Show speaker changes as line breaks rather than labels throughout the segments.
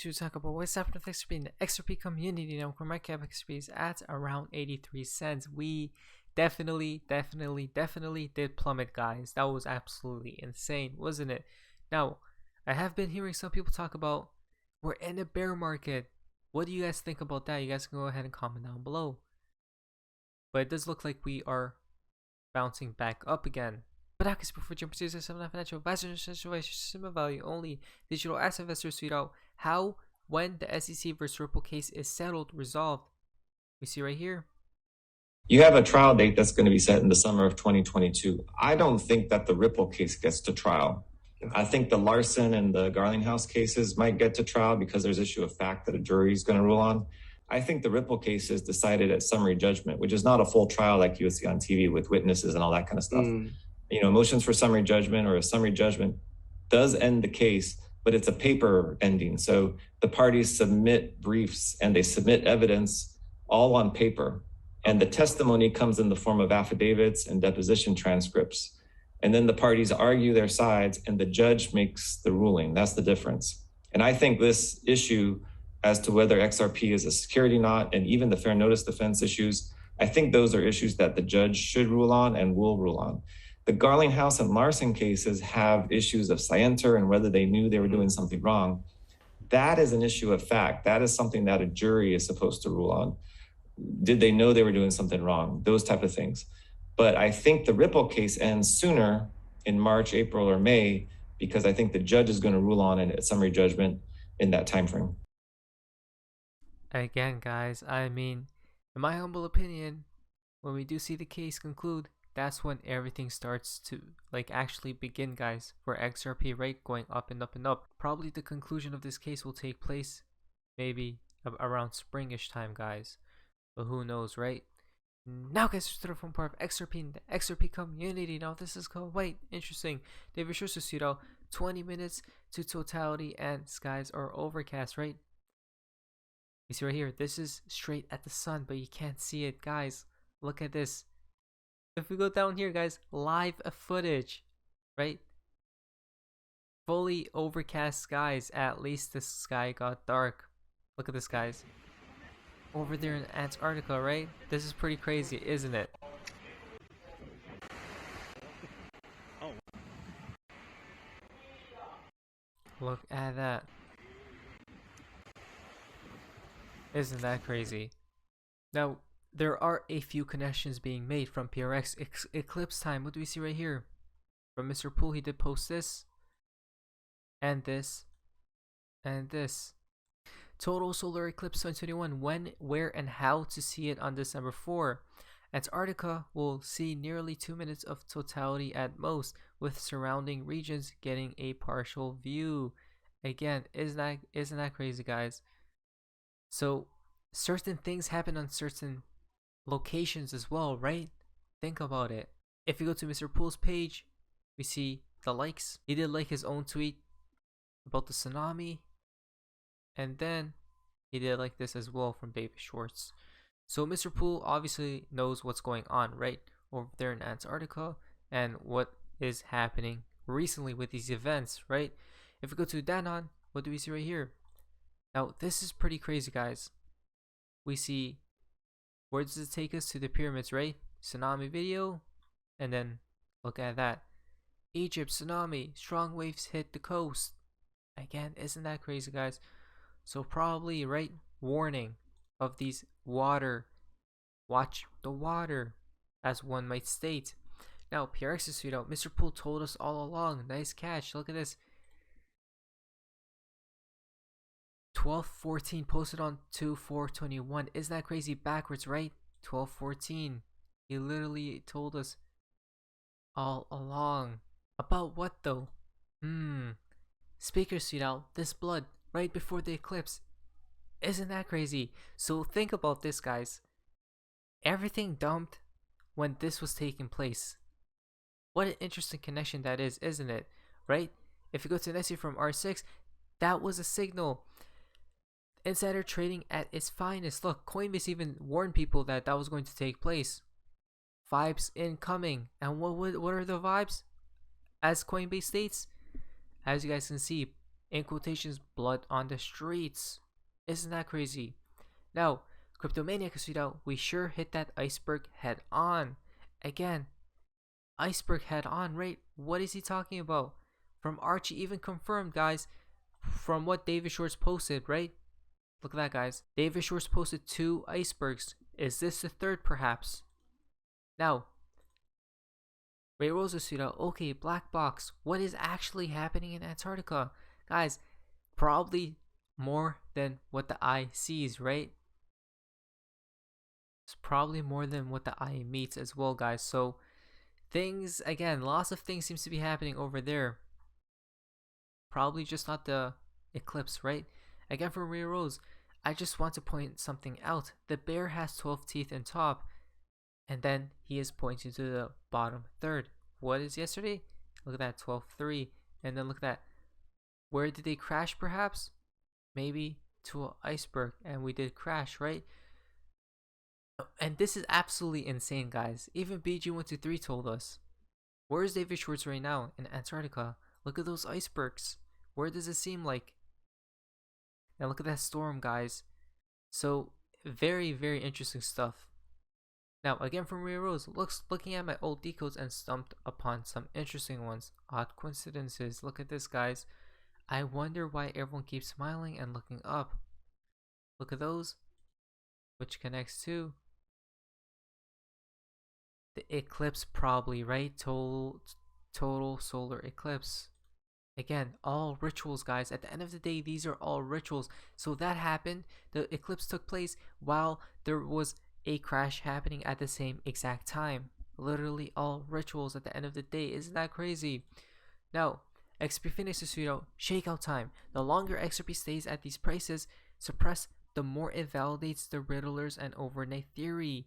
To talk about what's happening with XRP in the XRP community. Now, for my cap XRP is at around 83 cents. We definitely did plummet, guys. That was absolutely insane, wasn't it? Now, I have been hearing some people talk about we're in a bear market. What do you guys think about that? You guys can go ahead and comment down below. But it does look like we are bouncing back up again. But how can before jumping to some financial advisors system value only digital asset investors tweet out how when the SEC versus Ripple case is settled, resolved. We see right here.
You have a trial date that's going to be set in the summer of 2022. I don't think that the Ripple case gets to trial. I think the Larson and the Garlinghouse cases might get to trial because there's issue of fact that a jury is going to rule on. I think the Ripple case is decided at summary judgment, which is not a full trial like you would see on TV with witnesses and all that kind of stuff. You know, motions for summary judgment or a summary judgment does end the case, but it's a paper ending. So the parties submit briefs and they submit evidence all on paper. And the testimony comes in the form of affidavits and deposition transcripts. And then the parties argue their sides and the judge makes the ruling. That's the difference. And I think this issue as to whether XRP is a security or not, and even the fair notice defense issues, I think those are issues that the judge should rule on and will rule on. The Garlinghouse and Larson cases have issues of scienter and whether they knew they were doing something wrong. That is an issue of fact. That is something that a jury is supposed to rule on. Did they know they were doing something wrong? Those type of things. But I think the Ripple case ends sooner in March, April, or May, because I think the judge is going to rule on it at summary judgment in that time frame.
Again, guys, I mean, in my humble opinion, when we do see the case conclude, that's when everything starts to actually begin, guys, for XRP rate going up and up and up. Probably the conclusion of this case will take place maybe around springish time, guys. But who knows, right? Now, guys, to the front part of XRP in the XRP community. Now, this is quite interesting. David Schuster pseudo 20 minutes to totality and skies are overcast, right? You see right here, this is straight at the sun, but you can't see it, guys. Look at this. If we go down here, guys, live footage, right? Fully overcast skies. At least the sky got dark. Look at this, guys. Over there in Antarctica, right? This is pretty crazy, isn't it? Look at that. Isn't that crazy? Now, there are a few connections being made from PRX Eclipse time. What do we see right here? From Mr. Poole, he did post this. And this. And this. Total solar eclipse 2021. When, where, and how to see it on December 4. Antarctica will see nearly 2 minutes of totality at most, with surrounding regions getting a partial view. Again, isn't that crazy, guys? So certain things happen on certain locations as well, right? Think about it. If you go to Mr. Poole's page, we see the likes. He did like his own tweet about the tsunami, and then he did like this as well from Baby Schwartz. So Mr. Poole obviously knows what's going on, right, over there in Antarctica and what is happening recently with these events, right? If we go to Danon, what do we see right here? Now, this is pretty crazy, guys. We see, where does it take us? To the pyramids, right? Tsunami video. And then, look at that. Egypt, tsunami. Strong waves hit the coast. Again, isn't that crazy, guys? So probably, right? Warning of these water. Watch the water, as one might state. Now, PRX's tweet out. Mr. Poole told us all along. Nice catch. Look at this. 12:14 posted on 2/4/21. Isn't that crazy? Backwards, right? 12:14. He literally told us all along. About what though? Speaker tweet out. This blood right before the eclipse. Isn't that crazy? So think about this, guys. Everything dumped when this was taking place. What an interesting connection that is, isn't it? Right? If you go to Nessie from R6, that was a signal. Insider trading at its finest. Look, Coinbase even warned people that that was going to take place. Vibes incoming. And what are the vibes? As Coinbase states, as you guys can see, In quotations, blood on the streets. Isn't that crazy? Now, Cryptomaniac has tweeted out, we sure hit that iceberg head on. Again, iceberg head on, right? What is he talking about? From Archie, even confirmed, guys, from what David Shorts posted, right? Look at that, guys. David Shorts posted 2 icebergs. Is this the third, perhaps? Now, Ray Rosa tweeted out, okay, black box. What is actually happening in Antarctica? Guys, probably more than what the eye sees, right? It's probably more than what the eye meets as well, guys. So, things, again, lots of things seems to be happening over there. Probably just not the eclipse, right? Again, for Ray Rose, I just want to point something out. The bear has 12 teeth in top, and then he is pointing to the bottom third. What is yesterday? Look at that, 12-3. And then look at that. Where did they crash, perhaps? Maybe to an iceberg, and we did crash, right? And this is absolutely insane, guys. Even BG123 told us. Where is David Schwartz right now? In Antarctica. Look at those icebergs. Where does it seem like? And look at that storm, guys. So, very, very interesting stuff. Now, again from Ray Rose, looking at my old decodes and stumped upon some interesting ones. Odd coincidences. Look at this, guys. I wonder why everyone keeps smiling and looking up. Look at those. Which connects to the eclipse, probably, right? Total solar eclipse. Again, all rituals, guys. At the end of the day, these are all rituals. So that happened. The eclipse took place while there was a crash happening at the same exact time. Literally all rituals at the end of the day. Isn't that crazy? Now, XRP Phoenix is shakeout time. The longer XRP stays at these prices, suppressed, the more it validates the riddlers and overnight theory.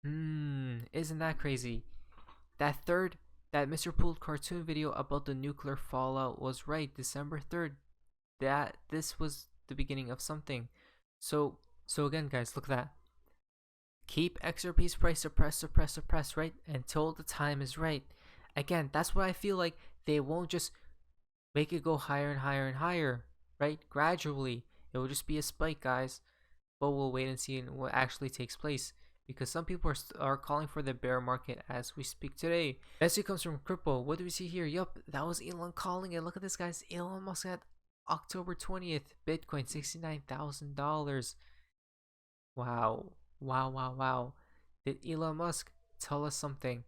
Isn't that crazy? That Mr. Pooled cartoon video about the nuclear fallout was right. December 3rd. This was the beginning of something. So again, guys, look at that. Keep XRP's price suppressed, right? Until the time is right. Again, that's why I feel like they won't just make it go higher and higher and higher, right? Gradually. It will just be a spike, guys. But we'll wait and see what actually takes place. Because some people are calling for the bear market as we speak today. Next comes from Crypto. What do we see here? Yup, that was Elon calling it. Look at this, guys. Elon Musk at October 20th. Bitcoin, $69,000. Wow. Wow. Did Elon Musk tell us something?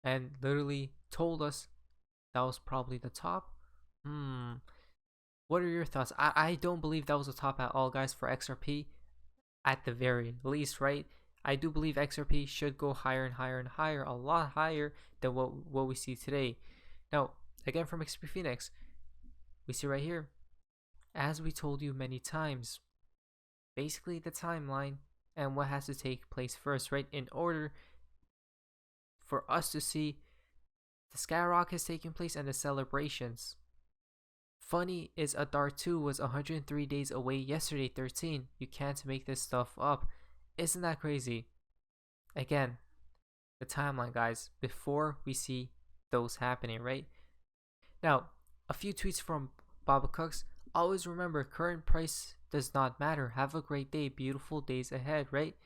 And literally told us that was probably the top? What are your thoughts? I don't believe that was the top at all, guys, for XRP. At the very least, right? I do believe XRP should go higher and higher and higher, a lot higher than what we see today. Now, again from XRP Phoenix, we see right here, as we told you many times, basically the timeline and what has to take place first, right? In order for us to see the skyrockets taking place and the celebrations. Funny is Adar 2 was 103 days away yesterday, 13. You can't make this stuff up. Isn't that crazy? Again, the timeline, guys, before we see those happening, right? Now, a few tweets from Baba Cooks. Always remember, current price does not matter. Have a great day. Beautiful days ahead, right?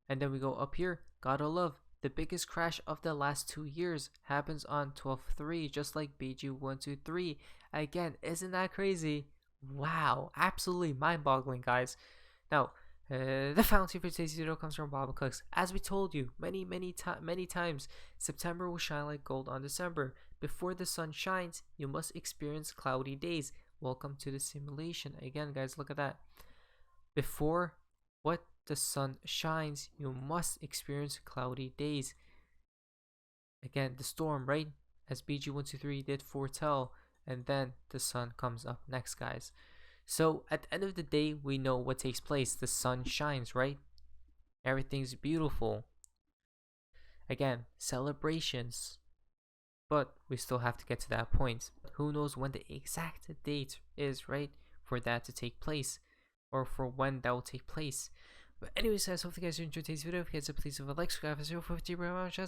And then we go up here. Gotta love. The biggest crash of the last 2 years happens on 12/3, just like BG123. Again, isn't that crazy? Wow, absolutely mind-boggling, guys. Now, the fountain for today's video comes from Baba Cooks. As we told you many times, September will shine like gold on December. Before the sun shines, you must experience cloudy days. Welcome to the simulation. Again, guys, look at that. Before the sun shines, you must experience cloudy days. Again, the storm, right? As BG123 did foretell, and then the sun comes up next, guys. So at the end of the day, we know what takes place. The sun shines, right? Everything's beautiful. Again, celebrations. But we still have to get to that point. Who knows when the exact date is, right? For that to take place. Or for when that will take place. But anyways, guys, hope you guys enjoyed today's video. If you guys please leave a like, subscribe, and 50 very much. So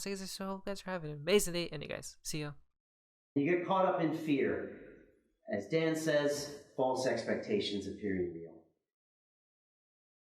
hope you guys are having an amazing day. And you guys, see ya.
You get caught up in fear. As Dan says, false expectations appearing real.